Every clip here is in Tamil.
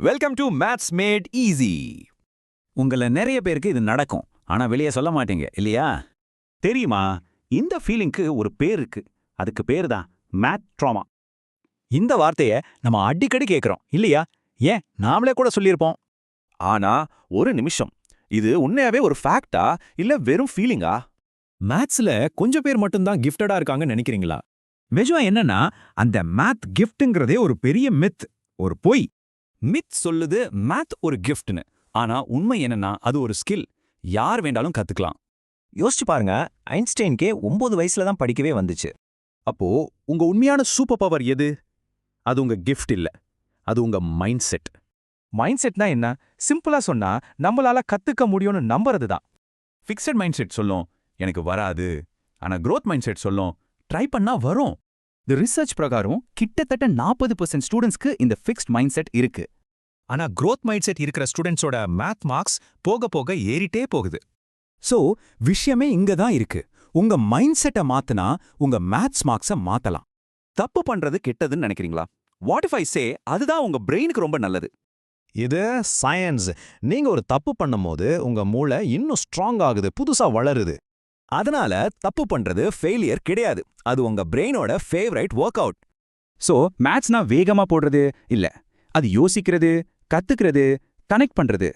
Welcome to maths mat easy. உங்கள நிறைய பேருக்கு இது நடக்கும், ஆனா வெளியே சொல்ல மாட்டீங்க இல்லையா? தெரியுமா, இந்த ஃபீலிங்க்கு ஒரு பேர் இருக்கு. அதுக்கு பேரு தான் மேத் ட்ராமா. இந்த வார்த்தைய நம்ம அடிக்கடி கேட்கிறோம் இல்லையா? ஏன் நாமளே கூட சொல்லியிருப்போம். ஆனா ஒரு நிமிஷம், இது உண்மையாவே ஒரு ஃபேக்டா இல்ல வெறும் ஃபீலிங்கா? மேத்ஸ்ல கொஞ்சம் பேர் மட்டும்தான் கிஃப்டடா இருக்காங்கன்னு நினைக்கிறீங்களா? நிஜம் என்னன்னா, அந்த மேத் கிஃப்ட்ங்கிறதே ஒரு பெரிய மித், ஒரு பொய். மித் சொல்லுது மேத் ஒரு கிஃப்ட்னு. ஆனா உண்மை என்னன்னா அது ஒரு ஸ்கில். யார் வேண்டாலும் கத்துக்கலாம். யோசிச்சு பாருங்க, ஐன்ஸ்டைன்கே 9 வயசுல தான் படிக்கவே வந்துச்சு. அப்போ உங்க உண்மையான சூப்பர் பவர் எது? அது உங்க கிஃப்ட் இல்ல, அது உங்க மைண்ட் செட். மைண்ட் செட்னா என்ன? சிம்பிளா சொன்னா நம்மளால கத்துக்க முடியும்னு நம்புறது தான். ஃபிக்ஸட் மைண்ட் செட் சொல்லும் எனக்கு வராது. ஆனா growth மைண்ட் செட் சொல்லும் ட்ரை பண்ணா வரும். இந்த ரிசர்ச் பிரகாரம் கிட்டத்தட்ட 40% ஸ்டூடெண்ட்ஸ்க்கு இந்த ஃபிக்ஸ்ட் மைண்ட் செட் இருக்கு. ஆனா growth மைண்ட் செட் இருக்கிற ஸ்டூடெண்ட்ஸோட மேத் மார்க்ஸ் போக போக ஏறிட்டே போகுது. சோ விஷயமே இங்க தான் இருக்கு. உங்க மைண்ட் செட்டை மாத்துனா உங்க மேத்ஸ் மார்க்ஸை மாத்தலாம். தப்பு பண்றது கெட்டதுன்னு நினைக்கிறீங்களா? வாட் இஃப் ஐ சே அதுதான் உங்க பிரெயினுக்கு ரொம்ப நல்லது. இது சயின்ஸ். நீங்க ஒரு தப்பு பண்ணும்போது உங்க மூளை இன்னும் ஸ்ட்ராங் ஆகுது, புதுசா வளருது. அதனால தப்பு பண்றது ஃபெயிலியர் கிடையாது, அது உங்க பிரெயினோட ஃபேவரைட் ஒர்க் அவுட். சோ மேத்ஸ்னா வேகமா போடுறது இல்ல, அது யோசிக்கிறது, கத்துக்கிறது, கனெக்ட் பண்றது.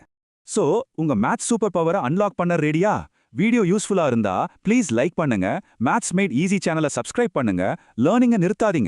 சோ உங்க மேத்ஸ் சூப்பர் பவரை அன்லாக் பண்ண ரெடியா? வீடியோ யூஸ்ஃபுல்லா இருந்தா ப்ளீஸ் லைக் பண்ணுங்க, மேத்ஸ் மேட் ஈஸி சேனலை சப்ஸ்கிரைப் பண்ணுங்க, லேர்னிங்கை நிறுத்தாதீங்க.